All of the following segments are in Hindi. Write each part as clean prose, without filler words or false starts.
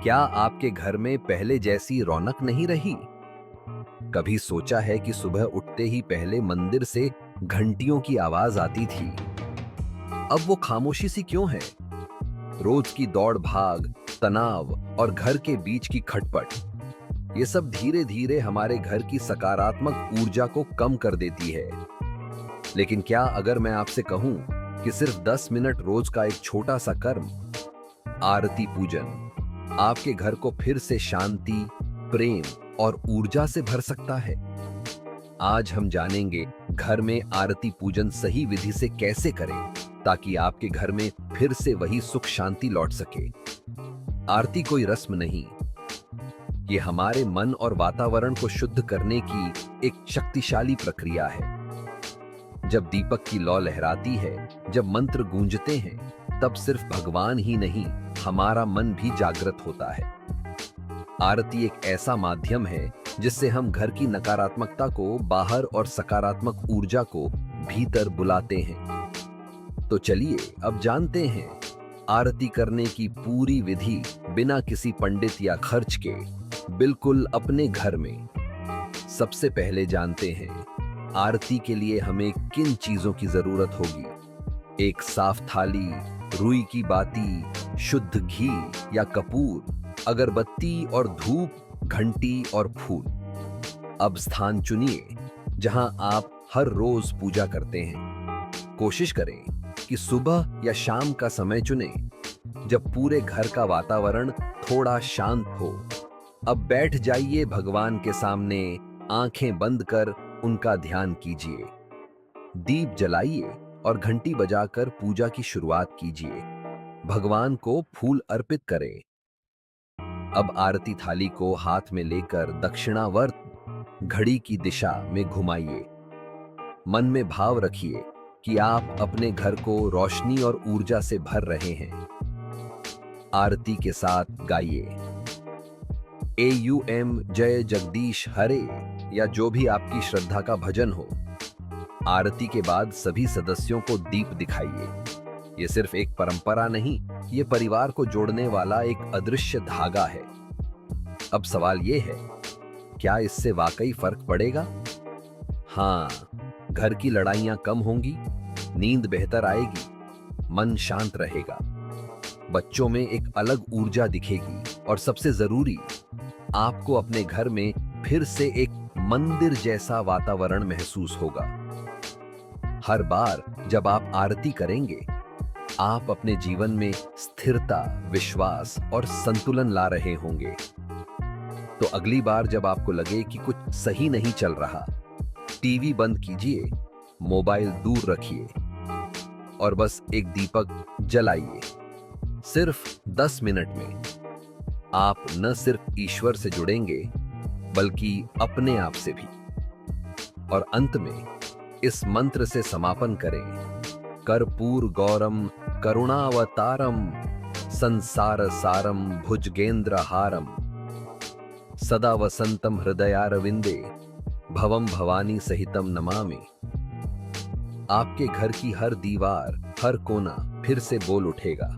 क्या आपके घर में पहले जैसी रौनक नहीं रही? कभी सोचा है कि सुबह उठते ही पहले मंदिर से घंटियों की आवाज आती थी? अब वो खामोशी सी क्यों है? रोज की दौड़ भाग, तनाव और घर के बीच की खटपट, ये सब धीरे धीरे हमारे घर की सकारात्मक ऊर्जा को कम कर देती है। लेकिन क्या अगर मैं आपसे कहूं कि सिर्फ 10 मिनट रोज का एक छोटा सा कर्म, आरती पूजन, आपके घर को फिर से शांति, प्रेम और ऊर्जा से भर सकता है? आज हम जानेंगे घर में आरती पूजन सही विधि से कैसे करें ताकि आपके घर में फिर से वही सुख शांति लौट सके। आरती कोई रस्म नहीं, ये हमारे मन और वातावरण को शुद्ध करने की एक शक्तिशाली प्रक्रिया है। जब दीपक की लौ लहराती है, जब मंत्र गूंजते हैं, तब सिर्फ भगवान ही नहीं, हमारा मन भी जागृत होता है। आरती एक ऐसा माध्यम है जिससे हम घर की नकारात्मकता को बाहर और सकारात्मक ऊर्जा को भीतर बुलाते हैं। तो चलिए अब जानते हैं आरती करने की पूरी विधि बिना किसी पंडित या खर्च के, बिल्कुल अपने घर में। सबसे पहले जानते हैं आरती के लिए हमें किन चीजों की जरूरत होगी। एक साफ थाली, रुई की बाती, शुद्ध घी या कपूर, अगरबत्ती और धूप, घंटी और फूल। अब स्थान चुनिए जहां आप हर रोज पूजा करते हैं। कोशिश करें कि सुबह या शाम का समय चुनें, जब पूरे घर का वातावरण थोड़ा शांत हो। अब बैठ जाइए भगवान के सामने, आंखें बंद कर उनका ध्यान कीजिए। दीप जलाइए और घंटी बजाकर पूजा की शुरुआत कीजिए। भगवान को फूल अर्पित करें। अब आरती थाली को हाथ में लेकर दक्षिणावर्त घड़ी की दिशा में घुमाइए। मन में भाव रखिए कि आप अपने घर को रोशनी और ऊर्जा से भर रहे हैं। आरती के साथ गाइए AUM जय जगदीश हरे या जो भी आपकी श्रद्धा का भजन हो। आरती के बाद सभी सदस्यों को दीप दिखाइए। ये सिर्फ एक परंपरा नहीं, ये परिवार को जोड़ने वाला एक अदृश्य धागा है। अब सवाल ये है, क्या इससे वाकई फर्क पड़ेगा? हाँ, घर की लड़ाइयां कम होंगी, नींद बेहतर आएगी, मन शांत रहेगा, बच्चों में एक अलग ऊर्जा दिखेगी और सबसे जरूरी, आपको अपने घर में फिर से एक मंदिर जैसा वातावरण महसूस होगा। हर बार जब आप आरती करेंगे, आप अपने जीवन में स्थिरता, विश्वास और संतुलन ला रहे होंगे। तो अगली बार जब आपको लगे कि कुछ सही नहीं चल रहा, टीवी बंद कीजिए, मोबाइल दूर रखिए और बस एक दीपक जलाइए। सिर्फ 10 मिनट में आप न सिर्फ ईश्वर से जुड़ेंगे, बल्कि अपने आप से भी। और अंत में इस मंत्र से समापन करें, कर्पूर गौरम करुणावतारम संसार सारम भुजगेंद्र हारम सदा वसंतम हृदयारविंदे भवम भवानी सहितम नमामि। आपके घर की हर दीवार, हर कोना फिर से बोल उठेगा,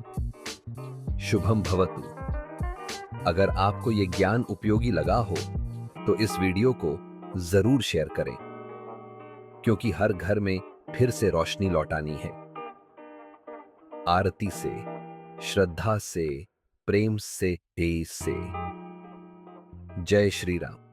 शुभम भवतु। अगर आपको ये ज्ञान उपयोगी लगा हो तो इस वीडियो को जरूर शेयर करें, क्योंकि हर घर में फिर से रोशनी लौटानी है। आरती से, श्रद्धा से, प्रेम से, तेज से। जय श्री राम।